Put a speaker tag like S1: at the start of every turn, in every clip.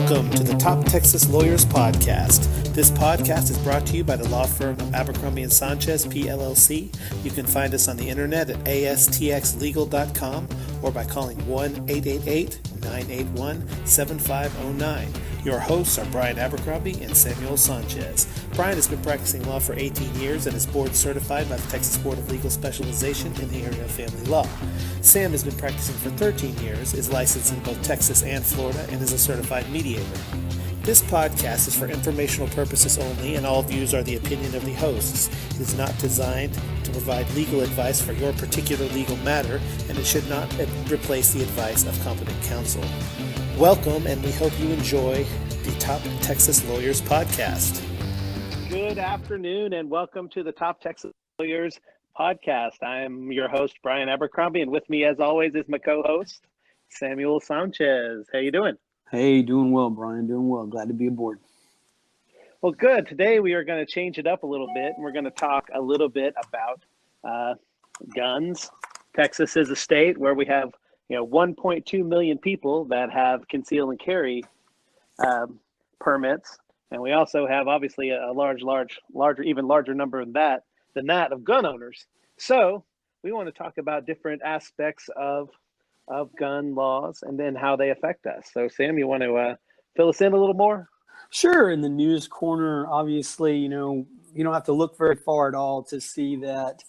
S1: Welcome to the Top Texas Lawyers Podcast. This podcast is brought to you by the law firm of Abercrombie and Sanchez, PLLC. You can find us on the internet at astxlegal.com or by calling 1-888-981-7509. Your hosts are Bryan Abercrombie and Samuel Sanchez. Bryan has been practicing law for 18 years and is board certified by the Texas Board of Legal Specialization in the area of family law. Sam has been practicing for 13 years, is licensed in both Texas and Florida, and is a certified mediator. This podcast is for informational purposes only, and all views are the opinion of the hosts. It is not designed to provide legal advice for your particular legal matter, and it should not replace the advice of competent counsel. Welcome, and we hope you enjoy the Top Texas Lawyers Podcast. Good afternoon, and welcome to the Top Texas Lawyers Podcast. I am your host, Bryan Abercrombie, and with me, as always, is my co-host, Samuel Sanchez. How you doing?
S2: Hey, doing well, Bryan. Doing well. Glad to be aboard.
S1: Well, good. Today we are going to change it up a little bit, and we're going to talk a little bit about guns. Texas is a state where we have 1.2 million people that have conceal and carry permits, and we also have obviously a even larger number than that of gun owners. So we want to talk about different aspects of gun laws and then how they affect us. So Sam, you want to fill us in a little more?
S2: Sure. In the news corner, obviously, you don't have to look very far at all to see that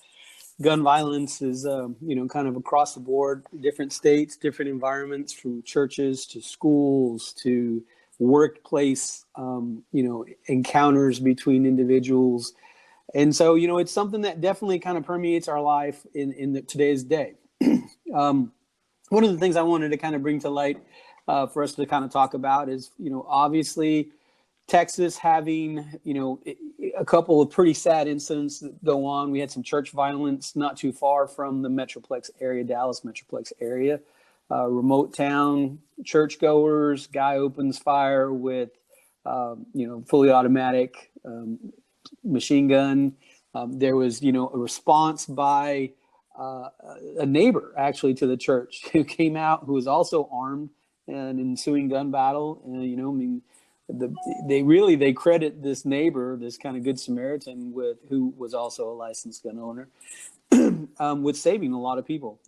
S2: gun violence is, kind of across the board, different states, different environments, from churches to schools to workplace, encounters between individuals. And so, it's something that definitely kind of permeates our life in today's day. One of the things I wanted to kind of bring to light for us to kind of talk about is, obviously Texas having, a couple of pretty sad incidents that go on. We had some church violence not too far from the Metroplex area, Dallas Metroplex area, remote town, churchgoers, guy opens fire with, fully automatic machine gun. There was, a response by a neighbor actually to the church who came out, who was also armed, and ensuing gun battle. And, they credit this neighbor, this kind of good Samaritan, who was also a licensed gun owner, with saving a lot of people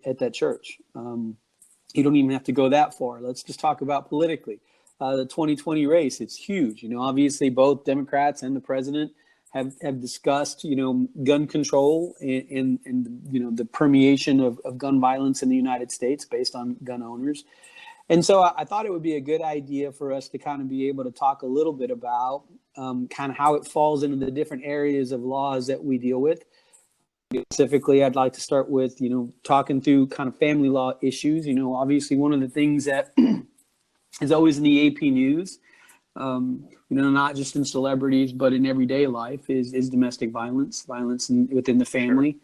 S2: at that church. You don't even have to go that far. Let's just talk about politically. The 2020 race, it's huge. Obviously both Democrats and the president have discussed, gun control and the permeation of gun violence in the United States based on gun owners. And so I thought it would be a good idea for us to kind of be able to talk a little bit about kind of how it falls into the different areas of laws that we deal with. Specifically, I'd like to start with, talking through kind of family law issues. Obviously one of the things that is always in the AP news, not just in celebrities, but in everyday life is domestic violence within the family. Sure.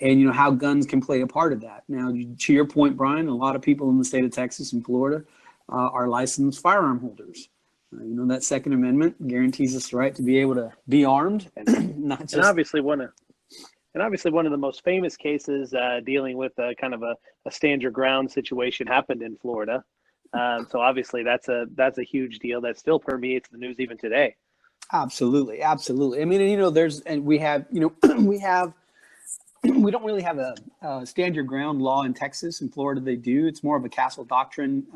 S2: And, how guns can play a part of that. Now, to your point, Bryan, a lot of people in the state of Texas and Florida are licensed firearm holders. That Second Amendment guarantees us the right to be able to be armed, not just. And
S1: obviously one of the most famous cases dealing with kind of a stand your ground situation happened in Florida. So obviously that's a huge deal that still permeates the news even today.
S2: Absolutely. I mean, we don't really have a stand your ground law in Texas. In Florida, they do. It's more of a castle doctrine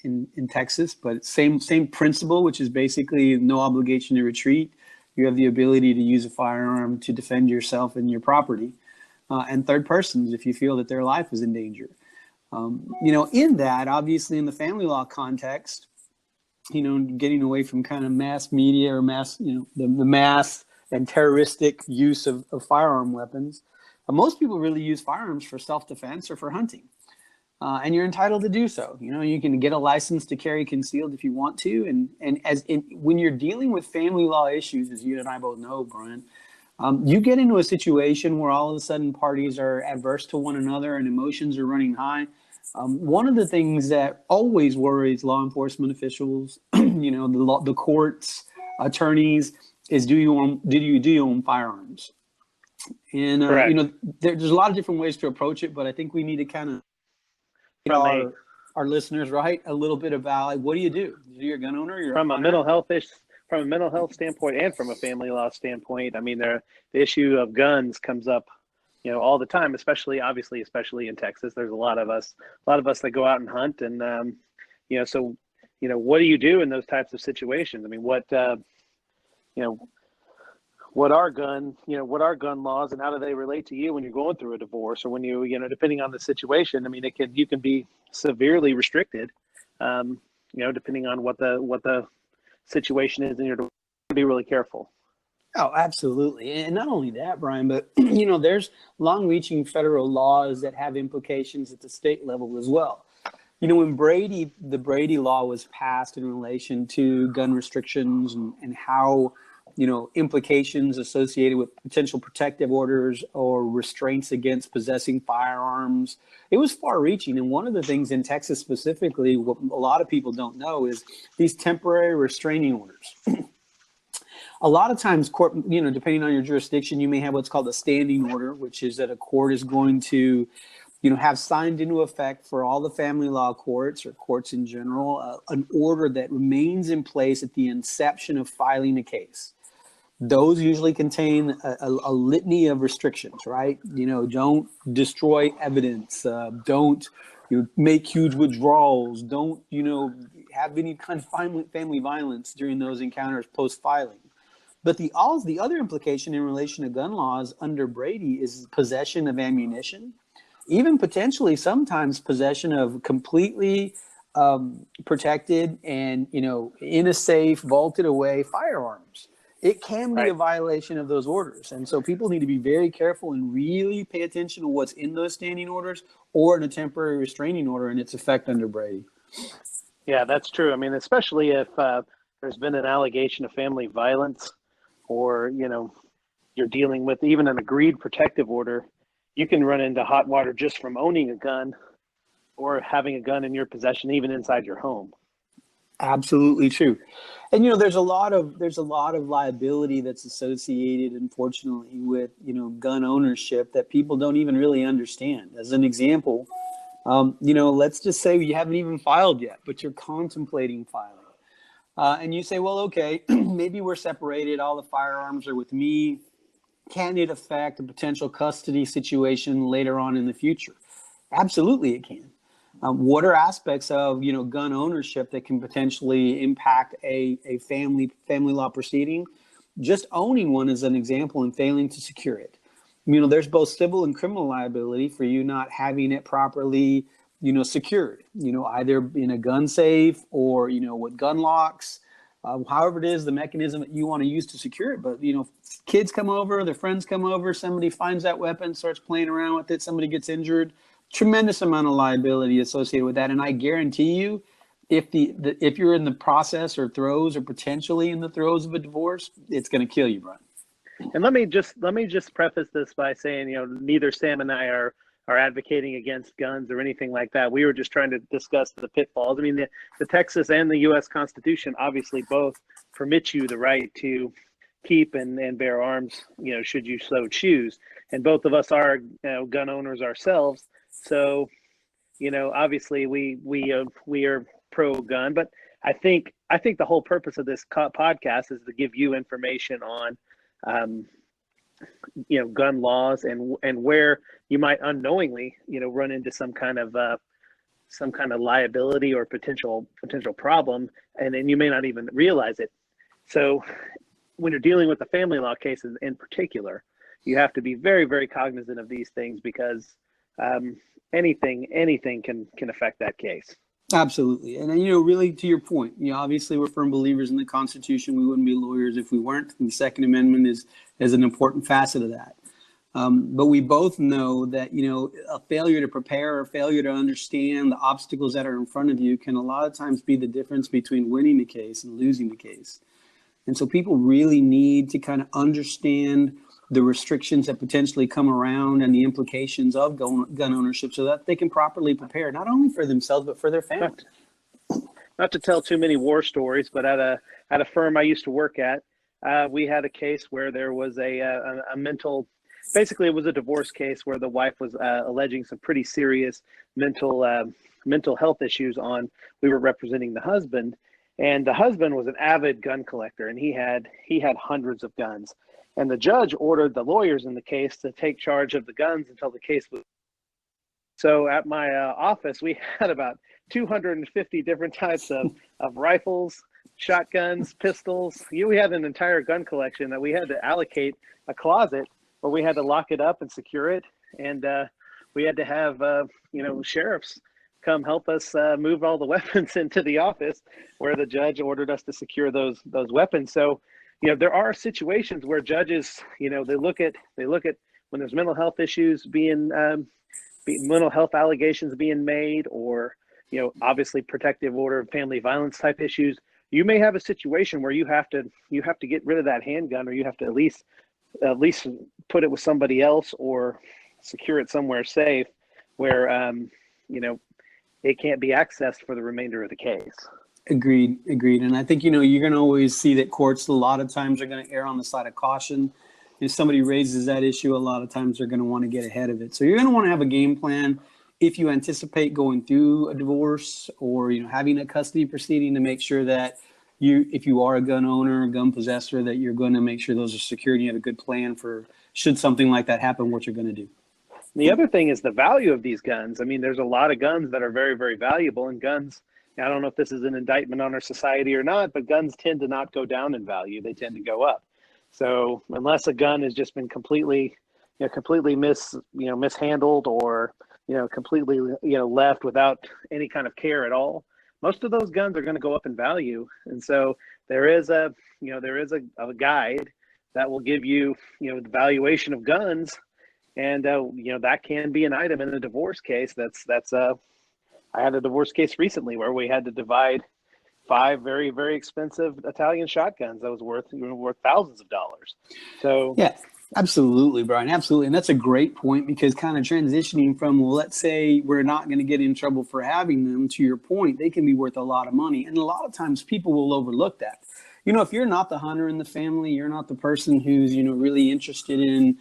S2: in Texas, but same principle, which is basically no obligation to retreat. You have the ability to use a firearm to defend yourself and your property, and third persons if you feel that their life is in danger. In that, obviously, in the family law context, getting away from kind of mass media or the mass and terroristic use of firearm weapons. Most people really use firearms for self-defense or for hunting, and you're entitled to do so. You can get a license to carry concealed if you want to, and when you're dealing with family law issues, as you and I both know, Bryan, you get into a situation where all of a sudden parties are adverse to one another and emotions are running high. One of the things that always worries law enforcement officials, the courts, attorneys, is do you own firearms? And there's a lot of different ways to approach it, but I think we need to kind of our listeners, right, a little bit about like, what do you do? You're a gun owner, you're a
S1: from a
S2: hunter.
S1: from a mental health standpoint and from a family law standpoint. I mean, the issue of guns comes up, all the time, especially in Texas. There's a lot of us that go out and hunt, and so what do you do in those types of situations? I mean, what are gun laws, and how do they relate to you when you're going through a divorce, or when depending on the situation? I mean, you can be severely restricted, depending on what the situation is, and you're to be really careful.
S2: Oh, absolutely. And not only that, Brian, but there's long-reaching federal laws that have implications at the state level as well. When the Brady law was passed in relation to gun restrictions and how, implications associated with potential protective orders or restraints against possessing firearms, it was far-reaching. And one of the things in Texas specifically, what a lot of people don't know, is these temporary restraining orders. A lot of times, court, depending on your jurisdiction, you may have what's called a standing order, which is that a court is going to, have signed into effect for all the family law courts or courts in general, an order that remains in place at the inception of filing a case. Those usually contain a litany of restrictions, right? Don't destroy evidence, don't make huge withdrawals, don't, have any kind of family violence during those encounters post-filing. But the other implication in relation to gun laws under Brady is possession of ammunition, even potentially sometimes possession of completely protected and, in a safe, vaulted away firearms. It can be a violation of those orders. And so people need to be very careful and really pay attention to what's in those standing orders or in a temporary restraining order and its effect under Brady.
S1: Yeah, that's true. I mean, especially if there's been an allegation of family violence, or, you're dealing with even an agreed protective order, you can run into hot water just from owning a gun or having a gun in your possession, even inside your home.
S2: Absolutely true. And, there's a lot of liability that's associated, unfortunately, with, gun ownership that people don't even really understand. As an example, let's just say you haven't even filed yet, but you're contemplating filing. And you say, well, okay, maybe we're separated. All the firearms are with me. Can it affect a potential custody situation later on in the future? Absolutely, it can. What are aspects of, gun ownership that can potentially impact a family law proceeding? Just owning one is an example and failing to secure it. There's both civil and criminal liability for you not having it properly secured, either in a gun safe or, with gun locks, however it is, the mechanism that you want to use to secure it. But, kids come over, their friends come over, somebody finds that weapon, starts playing around with it, somebody gets injured, tremendous amount of liability associated with that. And I guarantee you, if you're in the process or throes or potentially in the throes of a divorce, it's going to kill you, Brian.
S1: And let me just preface this by saying, neither Sam and I are advocating against guns or anything like that. We were just trying to discuss the pitfalls. I mean, the Texas and the U.S. Constitution obviously both permit you the right to keep and bear arms, should you so choose. And both of us are gun owners ourselves. So, obviously we are pro-gun. But I think the whole purpose of this podcast is to give you information on gun laws and where you might unknowingly, run into some kind of liability or potential problem, and then you may not even realize it. So when you're dealing with the family law cases in particular, you have to be very, very cognizant of these things, because anything can affect that case.
S2: Absolutely. And, really to your point, obviously we're firm believers in the Constitution. We wouldn't be lawyers if we weren't. And the Second Amendment is an important facet of that. But we both know that, a failure to prepare or failure to understand the obstacles that are in front of you can a lot of times be the difference between winning the case and losing the case. And so people really need to kind of understand the restrictions that potentially come around and the implications of gun ownership, so that they can properly prepare, not only for themselves, but for their family.
S1: Not to tell too many war stories, but at a firm I used to work at, we had a case where there was a mental
S3: basically it was a divorce case where the wife was alleging some pretty serious mental health issues we were representing the husband, and the husband was an avid gun collector, and he had hundreds of guns, and the judge ordered the lawyers in the case to take charge of the guns until the case was. So at my office, we had about 250 different types of rifles, shotguns, pistols. We had an entire gun collection that we had to allocate a closet where we had to lock it up and secure it. And we had to have, sheriffs come help us move all the weapons into the office where the judge ordered us to secure those weapons. So, there are situations where judges, they look at when there's mental health issues mental health allegations being made, or obviously protective order, family violence type issues. You may have a situation where you have to get rid of that handgun, or you have to at least put it with somebody else or secure it somewhere safe where it can't be accessed for the remainder of the case.
S2: Agreed. And I think, you're going to always see that courts a lot of times are going to err on the side of caution. If somebody raises that issue, a lot of times they're going to want to get ahead of it. So you're going to want to have a game plan if you anticipate going through a divorce or, having a custody proceeding, to make sure that if you are a gun owner, a gun possessor, that you're going to make sure those are secured and you have a good plan for should something like that happen, what you're going to do.
S3: The other thing is the value of these guns. I mean, there's a lot of guns that are very, very valuable, and guns, I don't know if this is an indictment on our society or not, but guns tend to not go down in value. They tend to go up. So unless a gun has just been completely mishandled or, completely, left without any kind of care at all, most of those guns are going to go up in value. And so there is a guide that will give you, the valuation of guns. And, that can be an item in a divorce case. I had a divorce case recently where we had to divide 5 very, very expensive Italian shotguns that was worth thousands of dollars. So
S2: yeah, absolutely, Brian. Absolutely. And that's a great point, because kind of transitioning from, well, let's say we're not going to get in trouble for having them, to your point, they can be worth a lot of money. And a lot of times people will overlook that. If you're not the hunter in the family, you're not the person who's, really interested in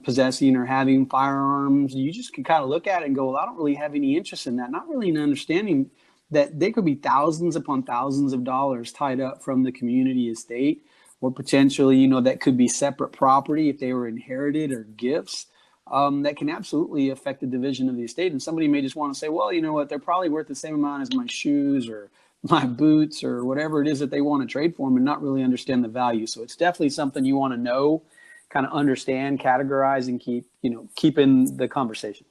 S2: possessing or having firearms, you just can kind of look at it and go, well, I don't really have any interest in that. Not really an understanding that there could be thousands upon thousands of dollars tied up from the community estate, or potentially, that could be separate property if they were inherited or gifts, that can absolutely affect the division of the estate. And somebody may just want to say, well, you know what, they're probably worth the same amount as my shoes or my boots or whatever it is that they want to trade for them, and not really understand the value. So it's definitely something you want to know, kind of understand, categorize, and keep in the conversation.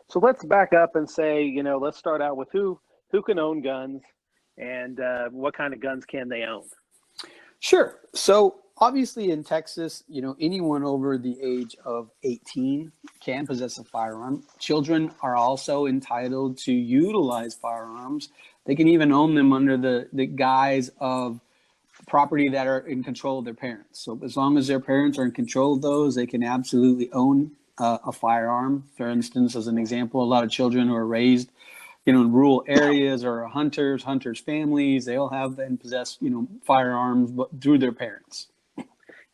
S3: So let's back up and say, let's start out with who can own guns, and what kind of guns can they own?
S2: Sure. So obviously in Texas, anyone over the age of 18 can possess a firearm. Children are also entitled to utilize firearms. They can even own them under the guise of property that are in control of their parents. So as long as their parents are in control of those, they can absolutely own a firearm. For instance, as an example, a lot of children who are raised in rural areas or hunters families, they all have and possess, firearms, but through their parents.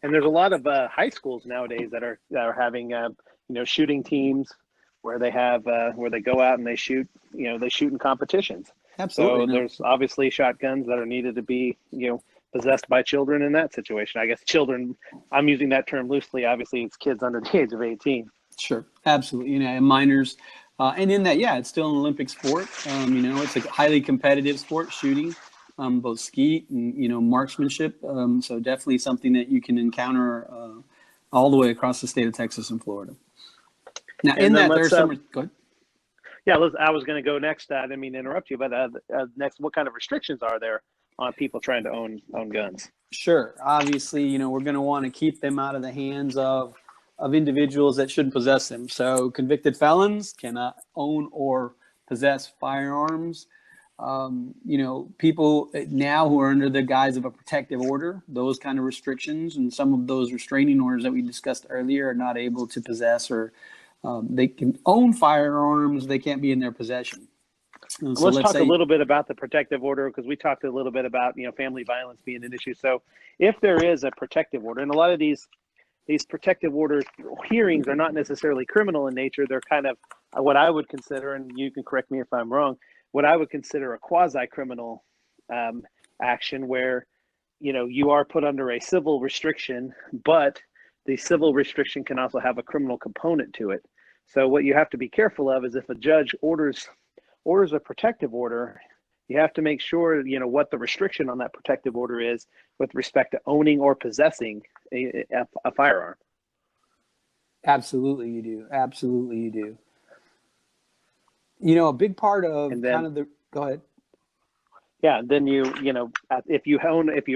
S3: And there's a lot of high schools nowadays that are having, shooting teams where they have, where they go out and they shoot in competitions.
S2: Absolutely.
S3: So there's obviously shotguns that are needed to be, possessed by children in that situation. I guess children, I'm using that term loosely. Obviously it's kids under the age of 18.
S2: Sure. Absolutely. And minors. And in that, it's still an Olympic sport. It's a highly competitive sport, shooting, both skeet and, marksmanship. So definitely something that you can encounter all the way across the state of Texas and Florida. Now, in that, there's some. Go ahead.
S3: Yeah, I was going to go next. I didn't mean to interrupt you, but next, what kind of restrictions are there on people trying to own guns?
S2: Sure. Obviously, we're going to want to keep them out of the hands of individuals that shouldn't possess them. So convicted felons cannot own or possess firearms. People now who are under the guise of a protective order, those kind of restrictions, and some of those restraining orders that we discussed earlier, are not able to possess, or they can own firearms, they can't be in their possession. So
S3: let's talk a little bit about the protective order, because we talked a little bit about family violence being an issue. So if there is a protective order, and a lot of these these protective order hearings are not necessarily criminal in nature. They're kind of what I would consider, and you can correct me if I'm wrong, what I would consider a quasi-criminal action where, you are put under a civil restriction, but the civil restriction can also have a criminal component to it. So what you have to be careful of is if a judge orders a protective order, you have to make sure, what the restriction on that protective order is with respect to owning or possessing a firearm.
S2: Absolutely, you do. Absolutely, you do. A big part of go ahead.
S3: Yeah, then if you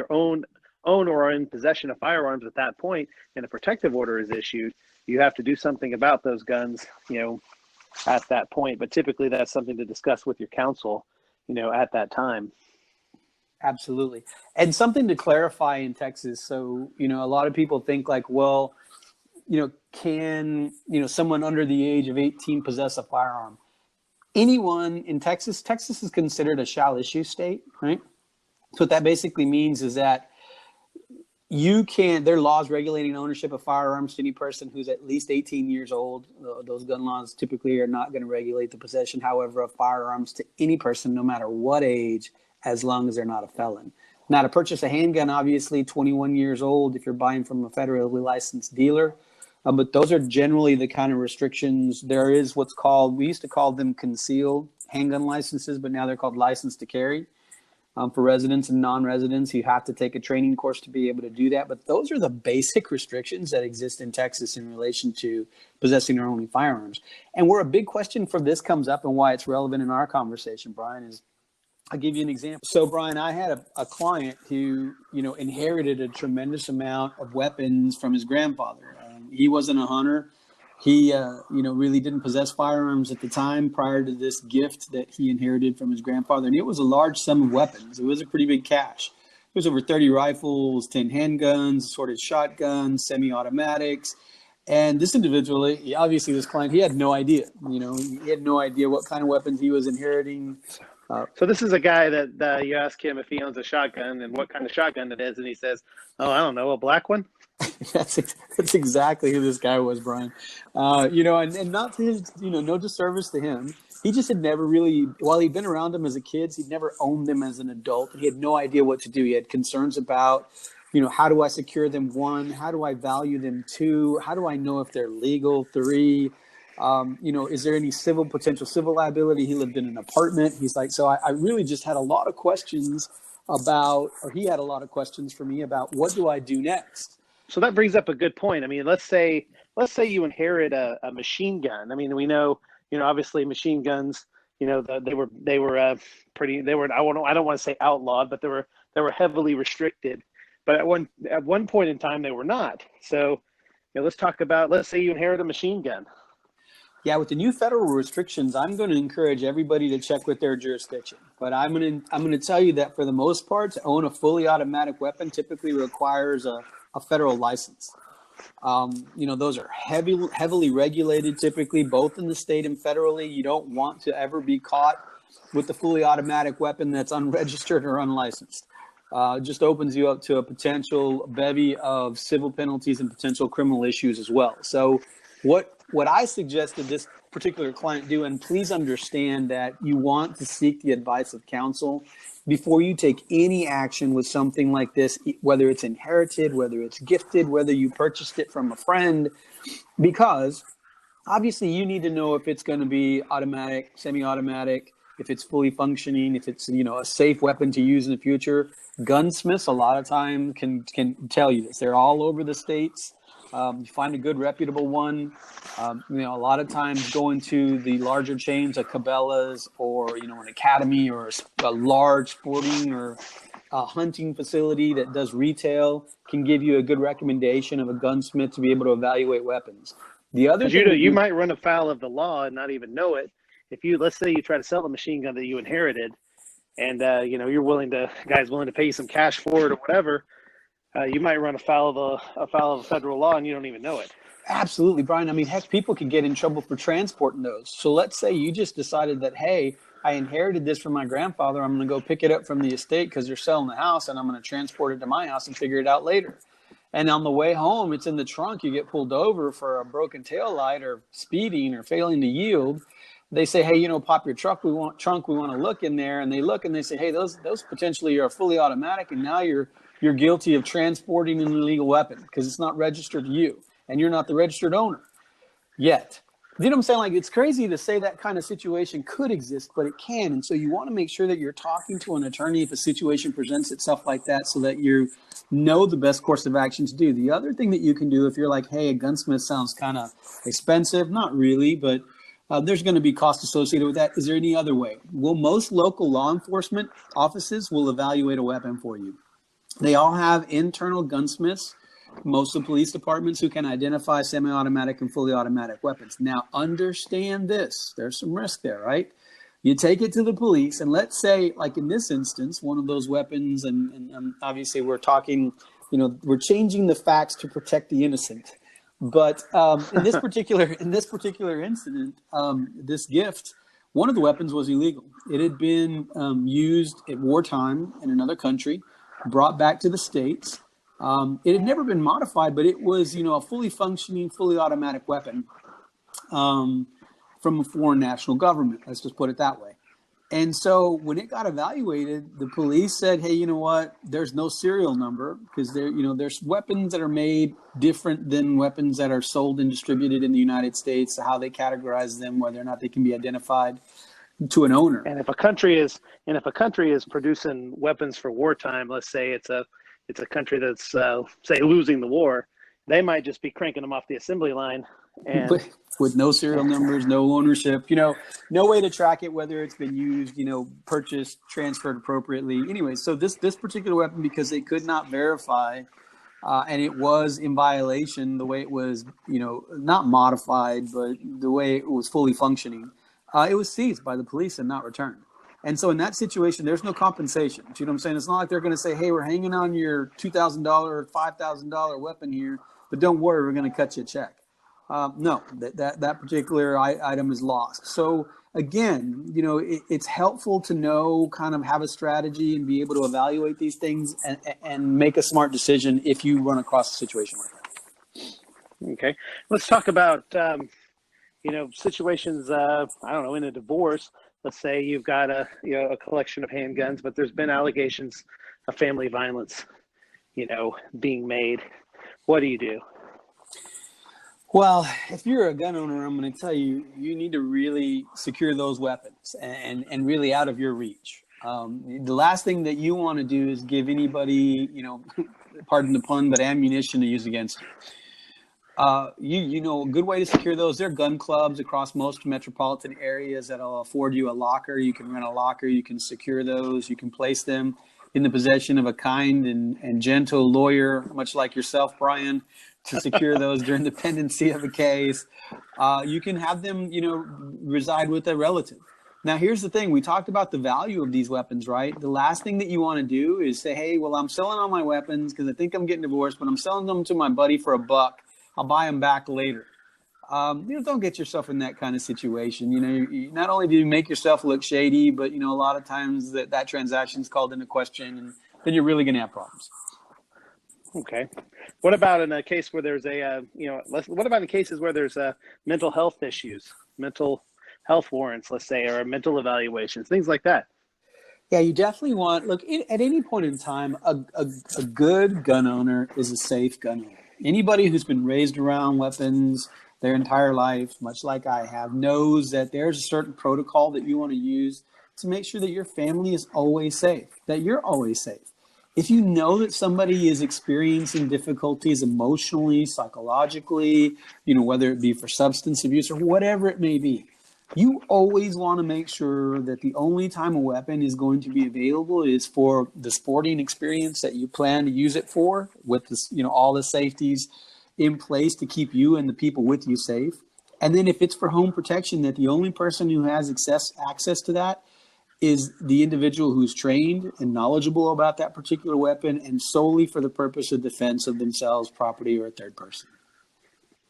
S3: own or are in possession of firearms at that point, and a protective order is issued, you have to do something about those guns, at that point. But typically, that's something to discuss with your counsel, at that time.
S2: Absolutely. And something to clarify in Texas. So, a lot of people think like, well, can, someone under the age of 18 possess a firearm? Anyone in Texas is considered a shall issue state, right? So what that basically means is that there are laws regulating ownership of firearms to any person who's at least 18 years old. Those gun laws typically are not going to regulate the possession, however, of firearms to any person, no matter what age, as long as they're not a felon. Now, to purchase a handgun, obviously 21 years old if you're buying from a federally licensed dealer. But those are generally the kind of restrictions. There is we used to call them concealed handgun licenses, but now they're called license to carry. For residents and non-residents, you have to take a training course to be able to do that. But those are the basic restrictions that exist in Texas in relation to possessing or owning firearms. And where a big question for this comes up and why it's relevant in our conversation, Brian, is I'll give you an example. So, Brian, I had a client who, inherited a tremendous amount of weapons from his grandfather. He wasn't a hunter. He, really didn't possess firearms at the time prior to this gift that he inherited from his grandfather. And it was a large sum of weapons. It was a pretty big cache. It was over 30 rifles, 10 handguns, assorted shotguns, semi-automatics. And this individual, obviously this client, he had no idea. He had no idea what kind of weapons he was inheriting.
S3: So this is a guy that you ask him if he owns a shotgun and what kind of shotgun it is, and he says, "Oh, I don't know, a black one."
S2: That's exactly who this guy was, Brian. And not to his, no disservice to him. He just had never really, while he'd been around them as a kid, he'd never owned them as an adult. He had no idea what to do. He had concerns about, how do I secure them? 1, how do I value them? 2, how do I know if they're legal? 3, is there any potential civil liability? He lived in an apartment. He's like, so I really just had a lot of questions he had a lot of questions for me about what do I do next?
S3: So that brings up a good point. I mean, let's say you inherit a machine gun. I mean, we know, obviously machine guns, they were I don't want to say outlawed, but they were heavily restricted. But at one point in time, they were not. So, let's say you inherit a machine gun.
S2: Yeah, with the new federal restrictions, I'm going to encourage everybody to check with their jurisdiction. But I'm going to tell you that for the most part, to own a fully automatic weapon typically requires a federal license. Those are heavily regulated, typically both in the state and federally. You don't want to ever be caught with a fully automatic weapon that's unregistered or unlicensed. It just opens you up to a potential bevy of civil penalties and potential criminal issues as well. So what I suggested this particular client do, and please understand that you want to seek the advice of counsel before you take any action with something like this, whether it's inherited, whether it's gifted, whether you purchased it from a friend, because obviously you need to know if it's going to be automatic, semi-automatic, if it's fully functioning, if it's, a safe weapon to use in the future. Gunsmiths a lot of times can tell you this. They're all over the states. You find a good reputable one. A lot of times going to the larger chains like Cabela's or, an academy or a large sporting or a hunting facility that does retail can give you a good recommendation of a gunsmith to be able to evaluate weapons. The other thing
S3: you might run afoul of the law and not even know it. Let's say you try to sell a machine gun that you inherited and, you're willing to pay you some cash for it or whatever. You might run afoul of federal law and you don't even know it.
S2: Absolutely, Brian. I mean, heck, people could get in trouble for transporting those. So let's say you just decided that, hey, I inherited this from my grandfather. I'm going to go pick it up from the estate because they're selling the house and I'm going to transport it to my house and figure it out later. And on the way home, it's in the trunk. You get pulled over for a broken tail light or speeding or failing to yield. They say, hey, pop your trunk. We want to look in there. And they look and they say, hey, those potentially are fully automatic. And now you're guilty of transporting an illegal weapon because it's not registered to you and you're not the registered owner yet. You know what I'm saying? Like, it's crazy to say that kind of situation could exist, but it can. And so you want to make sure that you're talking to an attorney if a situation presents itself like that so that you know the best course of action to do. The other thing that you can do if you're like, hey, a gunsmith sounds kind of expensive, not really, but there's going to be cost associated with that. Is there any other way? Well, most local law enforcement offices will evaluate a weapon for you. They all have internal gunsmiths. Most of the police departments who can identify semi-automatic and fully automatic weapons. Now, understand this. There's some risk there, right? You take it to the police, and let's say, like in this instance, one of those weapons, and obviously we're talking, we're changing the facts to protect the innocent. But in this particular incident, this gift, one of the weapons was illegal. It had been used at wartime in another country, brought back to the States. It had never been modified, but it was, a fully functioning, fully automatic weapon from a foreign national government. Let's just put it that way. And so when it got evaluated, the police said, hey, you know what? There's no serial number because there's weapons that are made different than weapons that are sold and distributed in the United States, how they categorize them, whether or not they can be identified to an owner.
S3: And if a country is producing weapons for wartime, let's say it's a country that's say losing the war, they might just be cranking them off the assembly line and
S2: with no serial numbers, no ownership, no way to track it, whether it's been used, purchased, transferred appropriately. Anyway, so this particular weapon, because they could not verify, and it was in violation the way it was, not modified, but the way it was fully functioning, it was seized by the police and not returned. And so in that situation, there's no compensation. You know what I'm saying? It's not like they're going to say, hey, we're hanging on your $2,000 or $5,000 weapon here, but don't worry, we're going to cut you a check. No, that particular item is lost. So again, it's helpful to know, kind of have a strategy and be able to evaluate these things and make a smart decision if you run across a situation like that.
S3: Okay. Let's talk about, situations, in a divorce. Let's say you've got a collection of handguns, but there's been allegations of family violence, being made. What do you do?
S2: Well, if you're a gun owner, I'm going to tell you, you need to really secure those weapons and really out of your reach. The last thing that you want to do is give anybody, pardon the pun, but ammunition to use against you. A good way to secure those, there are gun clubs across most metropolitan areas that'll afford you a locker. You can rent a locker, you can secure those, you can place them in the possession of a kind and gentle lawyer, much like yourself, Bryan, to secure those during the pendency of a case. You can have them, reside with a relative. Now, here's the thing. We talked about the value of these weapons, right? The last thing that you want to do is say, hey, well, I'm selling all my weapons because I think I'm getting divorced, but I'm selling them to my buddy for $1. I'll buy them back later. Don't get yourself in that kind of situation. You not only do you make yourself look shady, but, a lot of times that transaction is called into question, and then you're really going to have problems.
S3: Okay. What about in a case where there's what about in cases where there's mental health issues, mental health warrants, let's say, or mental evaluations, things like that?
S2: Yeah, you definitely want, at any point in time, a good gun owner is a safe gun owner. Anybody who's been raised around weapons their entire life, much like I have, knows that there's a certain protocol that you want to use to make sure that your family is always safe, that you're always safe. If you know that somebody is experiencing difficulties emotionally, psychologically, whether it be for substance abuse or whatever it may be, you always want to make sure that the only time a weapon is going to be available is for the sporting experience that you plan to use it for, with this, all the safeties in place to keep you and the people with you safe. And then if it's for home protection, that the only person who has access to that is the individual who's trained and knowledgeable about that particular weapon and solely for the purpose of defense of themselves, property, or a third person.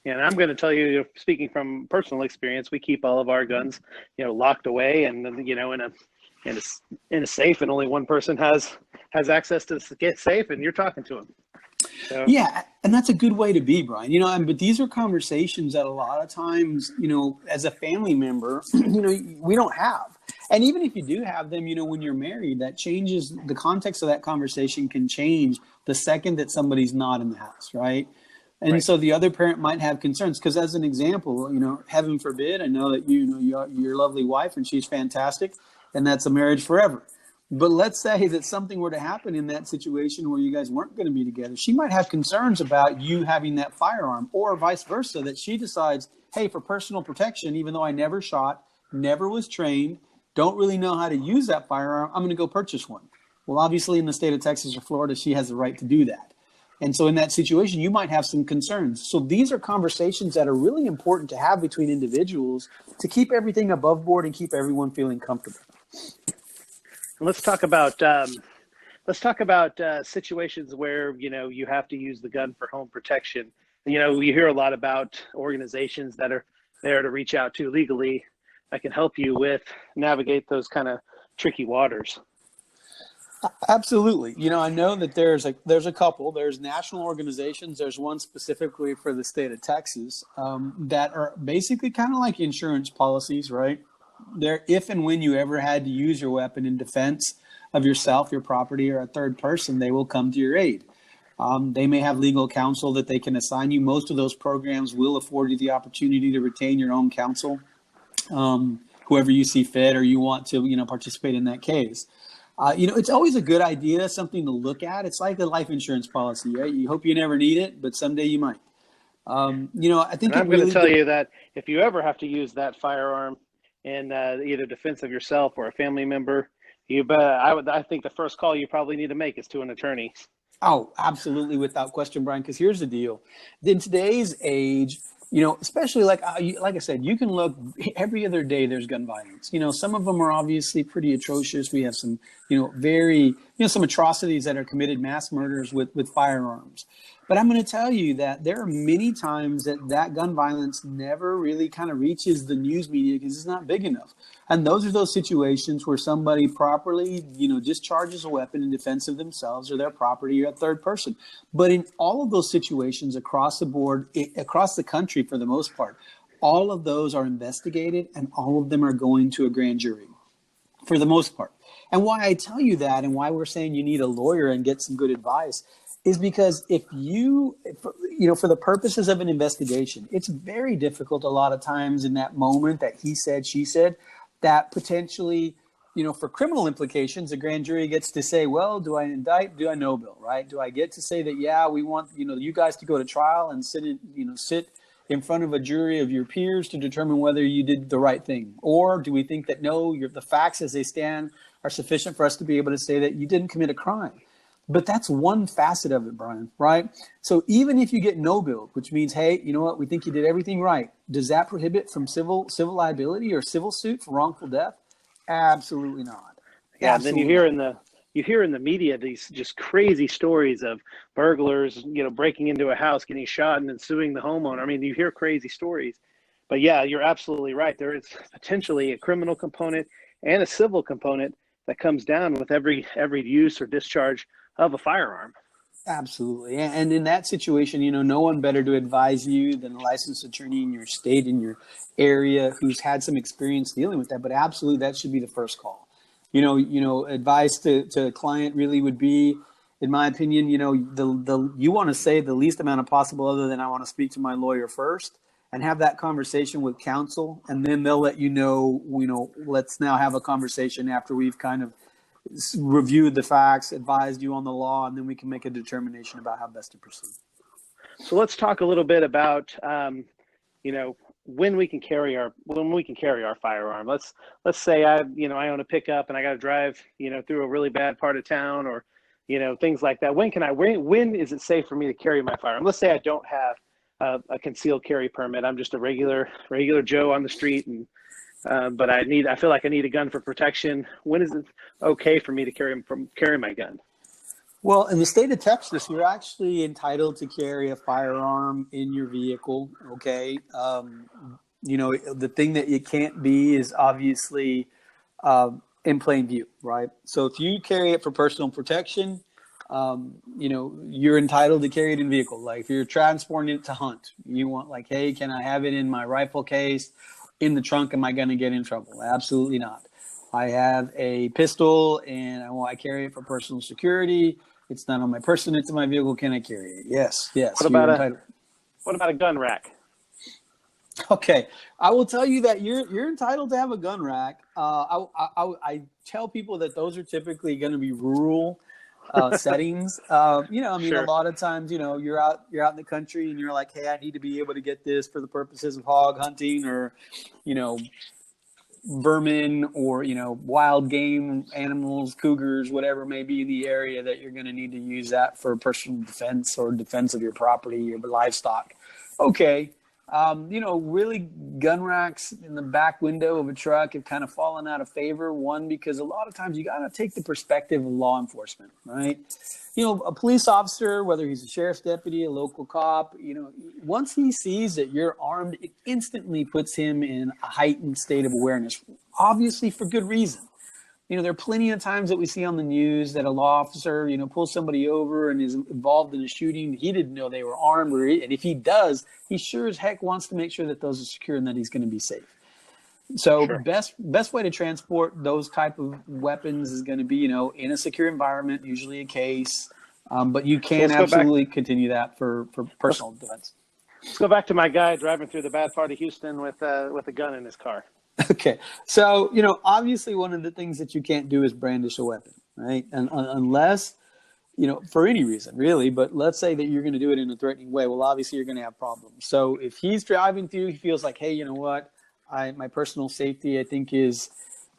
S3: And I'm going to tell you, speaking from personal experience, we keep all of our guns, locked away and, in a safe, and only one person has access to the safe, and you're talking to them. So,
S2: Yeah, and that's a good way to be, Brian. But these are conversations that a lot of times, as a family member, we don't have. And even if you do have them, when you're married, that changes the context of that conversation can change the second that somebody's not in the house, right? And
S3: right.
S2: so the other parent might have concerns because, as an example, heaven forbid, I know that your lovely wife and she's fantastic, and that's a marriage forever. But let's say that something were to happen in that situation where you guys weren't going to be together. She might have concerns about you having that firearm, or vice versa, that she decides, hey, for personal protection, even though I never shot, never was trained, don't really know how to use that firearm, I'm going to go purchase one. Well, obviously in the state of Texas or Florida, she has the right to do that. And so in that situation, you might have some concerns. So these are conversations that are really important to have between individuals to keep everything above board and keep everyone feeling comfortable.
S3: Let's talk about situations where you have to use the gun for home protection. You hear a lot about organizations that are there to reach out to legally that can help you with navigate those kind of tricky waters.
S2: Absolutely. I know that there's a couple. There's national organizations. There's one specifically for the state of Texas that are basically kind of like insurance policies, right? There, if and when you ever had to use your weapon in defense of yourself, your property, or a third person, they will come to your aid. They may have legal counsel that they can assign you. Most of those programs will afford you the opportunity to retain your own counsel, whoever you see fit or you want to, participate in that case. It's always a good idea, something to look at. It's like a life insurance policy, right? You hope you never need it, but someday you might. I think
S3: I'm going to tell you that if you ever have to use that firearm in either defense of yourself or a family member, I think the first call you probably need to make is to an attorney.
S2: Oh, absolutely, without question, Brian, because here's the deal. In today's age, especially like I said, you can look every other day, there's gun violence. Some of them are obviously pretty atrocious. We have some, some atrocities that are committed, mass murders with firearms. But I'm going to tell you that there are many times that gun violence never really kind of reaches the news media because it's not big enough. And those are those situations where somebody properly, discharges a weapon in defense of themselves or their property or a third person. But in all of those situations across the board, across the country for the most part, all of those are investigated and all of them are going to a grand jury for the most part. And why I tell you that and why we're saying you need a lawyer and get some good advice is because if for the purposes of an investigation, it's very difficult a lot of times in that moment that he said, she said, that potentially, for criminal implications, the grand jury gets to say, well, do I indict? Do I no bill, right? Do I get to say that, yeah, we want, you guys to go to trial and sit in front of a jury of your peers to determine whether you did the right thing? Or do we think that, no, the facts as they stand are sufficient for us to be able to say that you didn't commit a crime? But that's one facet of it, Brian, right? So even if you get no bill, which means, hey, you know what, we think you did everything right. Does that prohibit from civil liability or civil suit for wrongful death? Absolutely not.
S3: Yeah,
S2: Absolutely.
S3: and then you hear in the media these just crazy stories of burglars, breaking into a house, getting shot, and then suing the homeowner. I mean, you hear crazy stories. But yeah, you're absolutely right. There is potentially a criminal component and a civil component that comes down with every use or discharge of a firearm.
S2: Absolutely. And in that situation, no one better to advise you than a licensed attorney in your state, in your area, who's had some experience dealing with that. But absolutely, that should be the first call. Advice to a client really would be, in my opinion, you want to say the least amount of possible other than I want to speak to my lawyer first and have that conversation with counsel. And then they'll let let's now have a conversation after we've kind of reviewed the facts, advised you on the law, and then we can make a determination about how best to proceed.
S3: So let's talk a little bit about, when we can carry our firearm. Let's say I own a pickup and I got to drive, through a really bad part of town or, things like that. When is it safe for me to carry my firearm? Let's say I don't have a concealed carry permit. I'm just a regular Joe on the street, and but I feel like I need a gun for protection. When is it okay for me to carry my gun?
S2: Well, in the state of Texas, you're actually entitled to carry a firearm in your vehicle. Okay. The thing that it can't be is obviously in plain view, right? So if you carry it for personal protection, you're entitled to carry it in vehicle. Like if you're transporting it to hunt, you want like, hey, can I have it in my rifle case in the trunk? Am I going to get in trouble? Absolutely not. I have a pistol and I carry it for personal security. It's not on my person. It's in my vehicle. Can I carry it? Yes.
S3: What about a gun rack?
S2: Okay, I will tell you that you're entitled to have a gun rack. I tell people that those are typically going to be rural settings. A lot of times, you're out in the country and you're like, hey, I need to be able to get this for the purposes of hog hunting or, vermin or, wild game animals, cougars, whatever may be in the area that you're going to need to use that for personal defense or defense of your property, your livestock. Okay. Really gun racks in the back window of a truck have kind of fallen out of favor. One, because a lot of times you got to take the perspective of law enforcement, right? A police officer, whether he's a sheriff's deputy, a local cop, once he sees that you're armed, it instantly puts him in a heightened state of awareness, obviously for good reason. There are plenty of times that we see on the news that a law officer, pulls somebody over and is involved in a shooting. He didn't know they were armed, and if he does, he sure as heck wants to make sure that those are secure and that he's going to be safe. So
S3: Sure.
S2: best way to transport those type of weapons is going to be, in a secure environment, usually a case. But you can absolutely continue that for personal defense.
S3: Let's go back to my guy driving through the bad part of Houston with a gun in his car.
S2: Okay. So, obviously one of the things that you can't do is brandish a weapon, right? And unless, for any reason really, but let's say that you're going to do it in a threatening way. Well, obviously you're going to have problems. So if he's driving through, he feels like, hey, you know what? My personal safety, I think is,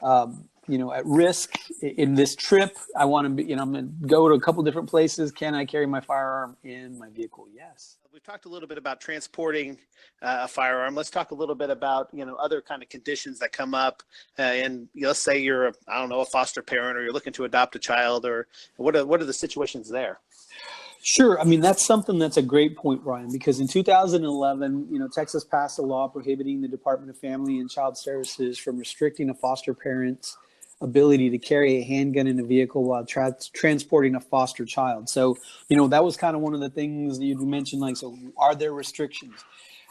S2: at risk in this trip. I want to be, I'm going to go to a couple different places. Can I carry my firearm in my vehicle? Yes.
S3: We've talked a little bit about transporting a firearm. Let's talk a little bit about, other kind of conditions that come up. And let's say you're, a foster parent, or you're looking to adopt a child, or what are the situations there?
S2: Sure. I mean, that's something that's a great point, Bryan, because in 2011, Texas passed a law prohibiting the Department of Family and Child Services from restricting a foster parent's ability to carry a handgun in a vehicle while transporting a foster child. So, that was kind of one of the things that you mentioned, like, so are there restrictions?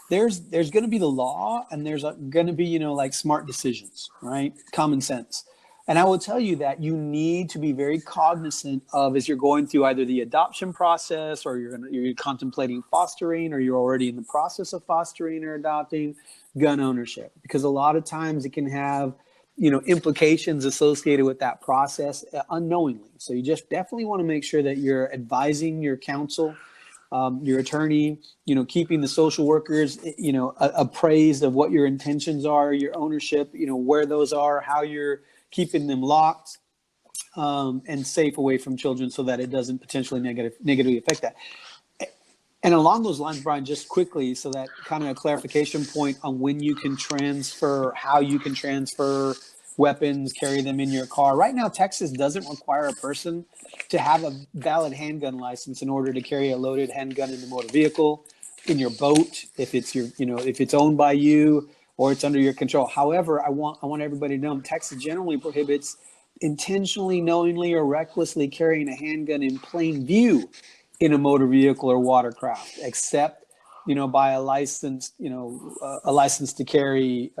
S2: There's going to be the law, and there's going to be, smart decisions, right? Common sense. And I will tell you that you need to be very cognizant of, as you're going through either the adoption process, or you're contemplating fostering, or you're already in the process of fostering or adopting, gun ownership, because a lot of times it can have implications associated with that process unknowingly. So you just definitely want to make sure that you're advising your counsel, your attorney, keeping the social workers, appraised of what your intentions are, your ownership, where those are, how you're keeping them locked and safe away from children so that it doesn't potentially negatively affect that. And along those lines, Bryan, just quickly, so that kind of a clarification point on when you can transfer, how you can transfer weapons, carry them in your car. Right now, Texas doesn't require a person to have a valid handgun license in order to carry a loaded handgun in the motor vehicle, in your boat, if it's if it's owned by you or it's under your control. However, I want everybody to know Texas generally prohibits intentionally, knowingly, or recklessly carrying a handgun in plain view in a motor vehicle or watercraft, except, by a licensed, a license to carry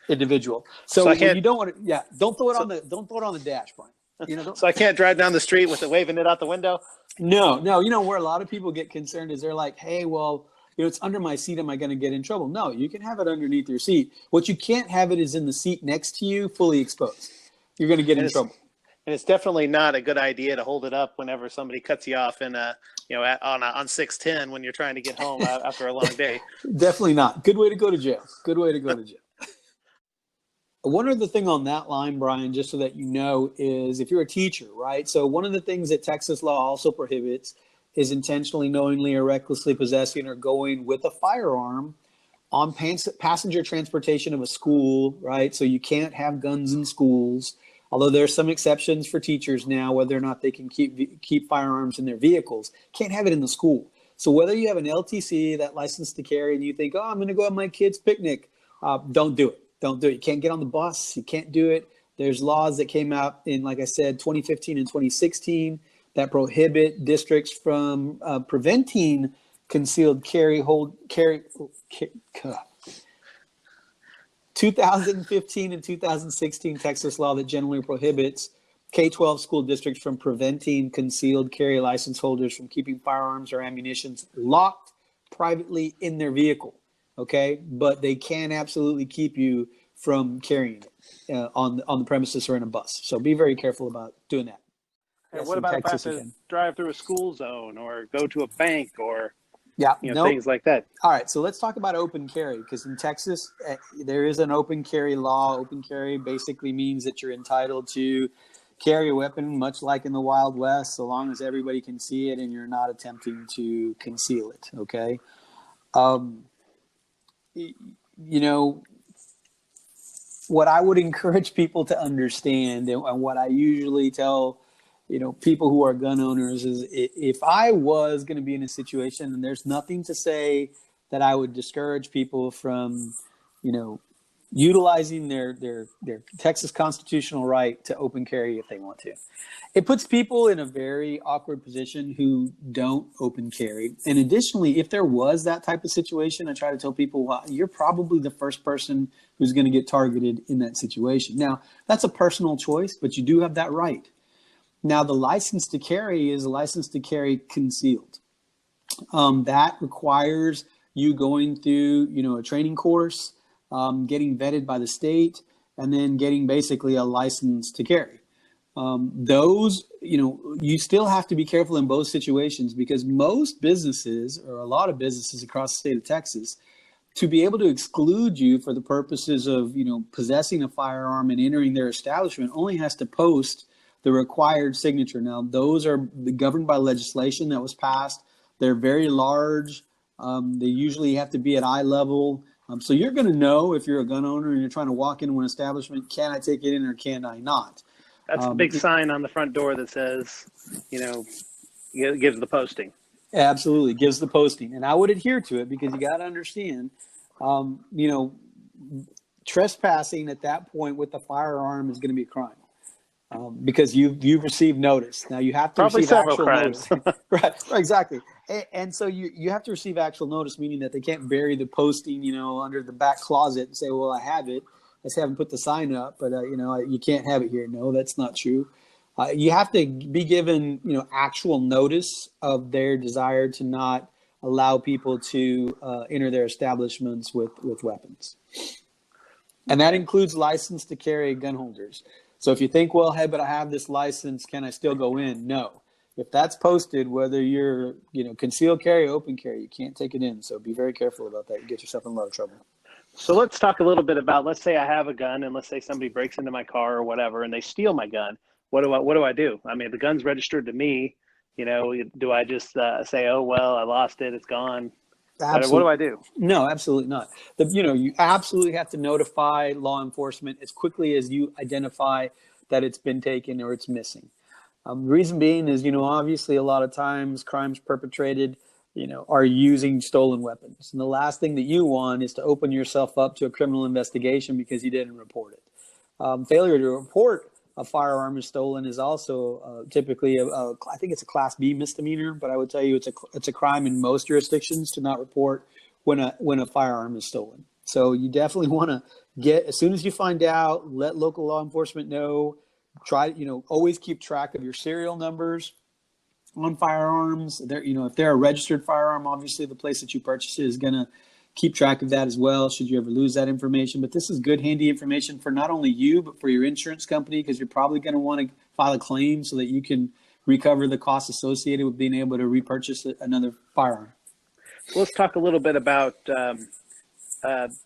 S2: individual. So you don't want to, don't throw it on the dash, Bryan.
S3: So I can't drive down the street with it waving it out the window.
S2: No. Where a lot of people get concerned is they're like, hey, well, it's under my seat. Am I going to get in trouble? No, you can have it underneath your seat. What you can't have it is in the seat next to you, fully exposed. You're going to get in trouble.
S3: And it's definitely not a good idea to hold it up whenever somebody cuts you off on 610 when you're trying to get home after a long day.
S2: Definitely not. Good way to go to jail. One other thing on that line, Bryan, just so that you know, is if you're a teacher, right? So one of the things that Texas law also prohibits is intentionally, knowingly, or recklessly possessing or going with a firearm on passenger transportation of a school, right? So you can't have guns in schools. Although there are some exceptions for teachers now, whether or not they can keep firearms in their vehicles, can't have it in the school. So whether you have an LTC, that license to carry, and you think, I'm going to go have my kid's picnic, don't do it. Don't do it. You can't get on the bus. You can't do it. There's laws that came out in, like I said, 2015 and 2016 that prohibit districts from preventing concealed carry. 2015 and 2016 Texas law that generally prohibits K-12 school districts from preventing concealed carry license holders from keeping firearms or ammunition locked privately in their vehicle. Okay, but they can absolutely keep you from carrying it on the premises or in a bus. So be very careful about doing that.
S3: And
S2: Yes,
S3: what
S2: in
S3: about if I have
S2: Texas,
S3: to drive through a school zone or go to a bank or
S2: nope.
S3: things like that?
S2: All right, so let's talk about open carry, because in Texas, there is an open carry law. Open carry basically means that you're entitled to carry a weapon, much like in the Wild West, so long as everybody can see it and you're not attempting to conceal it, okay? What I would encourage people to understand, and what I usually tell people who are gun owners, is if I was going to be in a situation, and there's nothing to say that I would discourage people from, utilizing their Texas constitutional right to open carry if they want to. It puts people in a very awkward position who don't open carry. And additionally, if there was that type of situation, I try to tell people, well, you're probably the first person who's going to get targeted in that situation. Now, that's a personal choice, but you do have that right. Now, the license to carry is a license to carry concealed. That requires you going through, a training course, getting vetted by the state, and then getting basically a license to carry. You still have to be careful in both situations, because most businesses, or a lot of businesses across the state of Texas, to be able to exclude you for the purposes of, possessing a firearm and entering their establishment, only has to post the required signature. Now, those are governed by legislation that was passed. They're very large. They usually have to be at eye level. So you're going to know, if you're a gun owner and you're trying to walk into an establishment, can I take it in or can I not?
S3: That's the big sign on the front door that says, gives the posting.
S2: Absolutely, gives the posting. And I would adhere to it, because you got to understand, trespassing at that point with a firearm is going to be a crime. Because you've received notice. Now you have to
S3: Probably
S2: receive
S3: several
S2: actual
S3: crimes.
S2: notice. Right, exactly. And so you have to receive actual notice, meaning that they can't bury the posting, under the back closet and say, well, I have it. I just haven't put the sign up, but you can't have it here. No, that's not true. You have to be given, actual notice of their desire to not allow people to enter their establishments with weapons. And that includes license to carry gun holders. So if you think, well, hey, but I have this license, can I still go in? No. If that's posted, whether you're, concealed carry, open carry, you can't take it in. So be very careful about that. You get yourself in a lot of trouble.
S3: So let's talk a little bit about, let's say I have a gun, and let's say somebody breaks into my car or whatever, and they steal my gun. What do I do? I mean, the gun's registered to me. Do I just say, oh, well, I lost it, it's gone?
S2: Absolutely.
S3: What do I do?
S2: No, absolutely not. You absolutely have to notify law enforcement as quickly as you identify that it's been taken or it's missing. The reason being is, obviously a lot of times crimes perpetrated, are using stolen weapons. And the last thing that you want is to open yourself up to a criminal investigation because you didn't report it. Failure to report a firearm is stolen is also typically I think it's a Class B misdemeanor, but I would tell you it's a crime in most jurisdictions to not report when a firearm is stolen. So you definitely want to get, as soon as you find out, let local law enforcement know. Try, always keep track of your serial numbers on firearms. If they're a registered firearm, obviously the place that you purchase it is going to keep track of that as well, should you ever lose that information. But this is good, handy information for not only you, but for your insurance company, because you're probably going to want to file a claim so that you can recover the costs associated with being able to repurchase another firearm.
S3: Let's talk a little bit about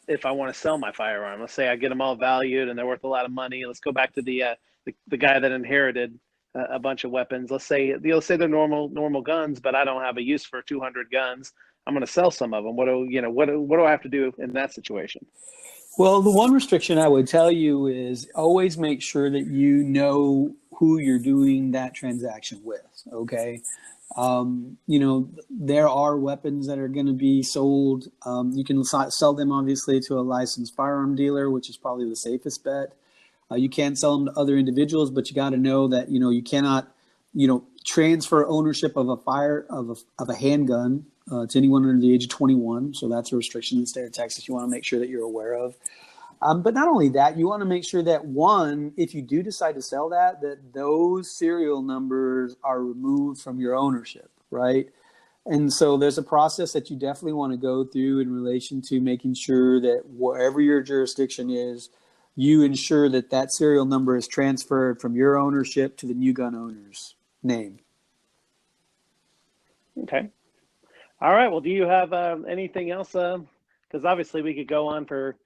S3: if I want to sell my firearm. Let's say I get them all valued and they're worth a lot of money. Let's go back to the guy that inherited a bunch of weapons. Let's say they're normal guns, but I don't have a use for 200 guns. I'm going to sell some of them. What do I have to do in that situation?
S2: Well, the one restriction I would tell you is always make sure that you know who you're doing that transaction with. Okay. There are weapons that are going to be sold. You can sell them obviously to a licensed firearm dealer, which is probably the safest bet. You can sell them to other individuals, but you got to know that, you cannot, transfer ownership of a handgun to anyone under the age of 21. So that's a restriction in the state of Texas you want to make sure that you're aware of. But not only that, you want to make sure that, one, if you do decide to sell that those serial numbers are removed from your ownership, right? And so there's a process that you definitely want to go through in relation to making sure that wherever your jurisdiction is, you ensure that serial number is transferred from your ownership to the new gun owner's name.
S3: Okay. All right. Well, do you have anything else? Because obviously we could go on for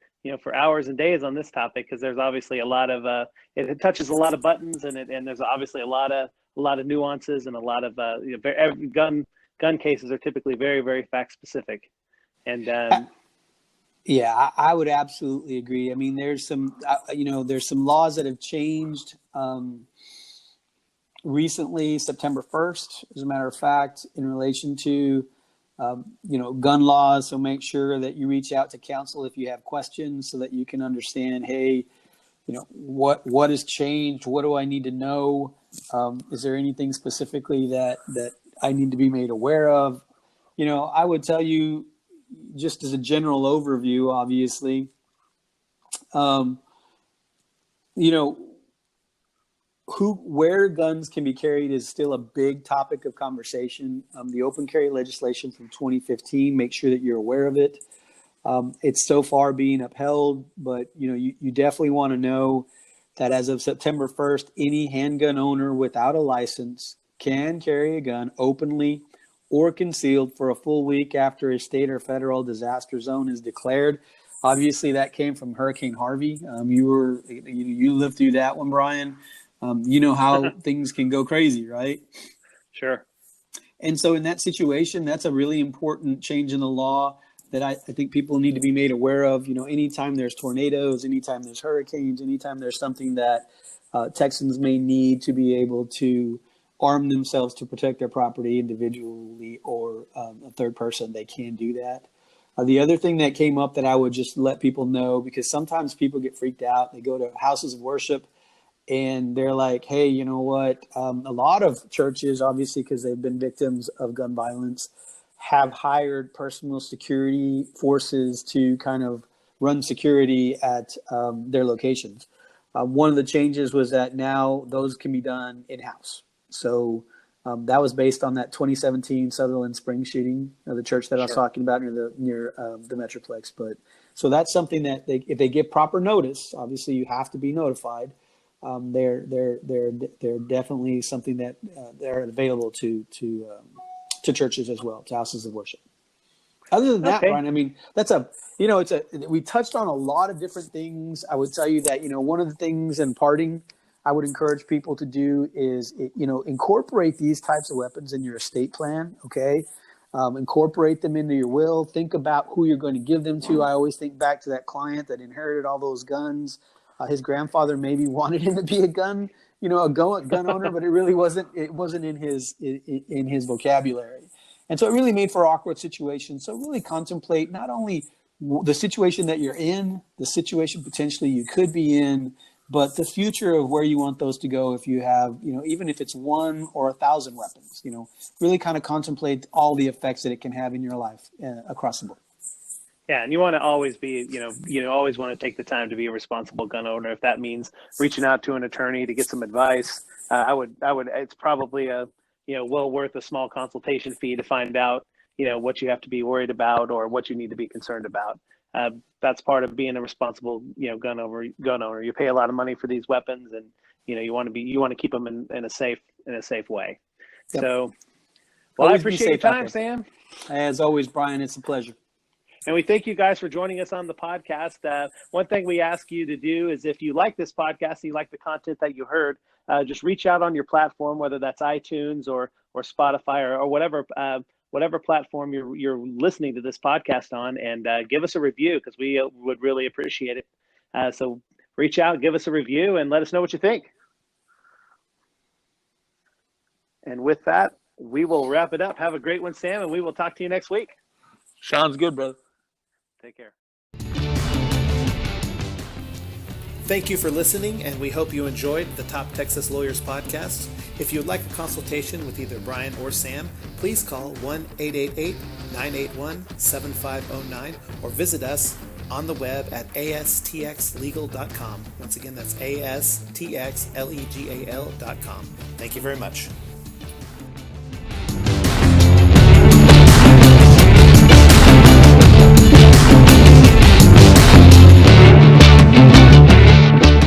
S3: hours and days on this topic, because there's obviously a lot of it touches a lot of buttons, and there's obviously a lot of nuances, and a lot of gun cases are typically very, very fact specific. And
S2: yeah, I would absolutely agree. I mean, there's some laws that have changed recently, September 1st, as a matter of fact, in relation to gun laws. So make sure that you reach out to counsel if you have questions, so that you can understand, hey, what has changed? What do I need to know? Is there anything specifically that I need to be made aware of? I would tell you, just as a general overview, obviously, where guns can be carried is still a big topic of conversation. The open carry legislation from 2015, make sure that you're aware of it. It's so far being upheld, but you definitely want to know that as of September 1st, any handgun owner without a license can carry a gun openly or concealed for a full week after a state or federal disaster zone is declared. Obviously, that came from Hurricane Harvey. You lived through that one, Bryan. You know how things can go crazy, right?
S3: Sure.
S2: And so in that situation, that's a really important change in the law that I think people need to be made aware of. Anytime there's tornadoes, anytime there's hurricanes, anytime there's something that Texans may need to be able to arm themselves to protect their property individually or a third person, they can do that. The other thing that came up that I would just let people know, because sometimes people get freaked out, they go to houses of worship and they're like, hey, you know what? A lot of churches, obviously, because they've been victims of gun violence, have hired personal security forces to kind of run security at their locations. One of the changes was that now those can be done in-house. So that was based on that 2017 Sutherland Springs shooting, the church that I was talking about near the Metroplex. But so that's something that if they give proper notice, obviously you have to be notified. They're definitely something that they're available to churches as well, to houses of worship. Other than that, Bryan, I mean, we touched on a lot of different things. I would tell you that, one of the things in parting I would encourage people to do is, incorporate these types of weapons in your estate plan. Okay. Incorporate them into your will. Think about who you're going to give them to. I always think back to that client that inherited all those guns. His grandfather maybe wanted him to be a gun owner, but it really wasn't. It wasn't in his vocabulary, and so it really made for awkward situations. So really contemplate not only the situation that you're in, the situation potentially you could be in, but the future of where you want those to go. If you have, even if it's 1 or 1,000 weapons, really kind of contemplate all the effects that it can have in your life across the board.
S3: Yeah, and you want to always be, you always want to take the time to be a responsible gun owner. If that means reaching out to an attorney to get some advice, I would. It's probably well worth a small consultation fee to find out, what you have to be worried about or what you need to be concerned about. That's part of being a responsible, gun owner. You pay a lot of money for these weapons, and you want to keep them in a safe way. Yep. So, well, I appreciate your time, Sam.
S2: As always, Bryan, it's a pleasure.
S3: And we thank you guys for joining us on the podcast. One thing we ask you to do is, if you like this podcast, you like the content that you heard, just reach out on your platform, whether that's iTunes or Spotify or whatever platform you're listening to this podcast on, and give us a review, because we would really appreciate it. So reach out, give us a review, and let us know what you think. And with that, we will wrap it up. Have a great one, Sam, and we will talk to you next week.
S2: Sounds good, brother.
S3: Take care.
S1: Thank you for listening, and we hope you enjoyed the Top Texas Lawyers podcast. If you would like a consultation with either Bryan or Sam, please call 1-888-981-7509 or visit us on the web at astxlegal.com. Once again, that's astxlegal.com. Thank you very much.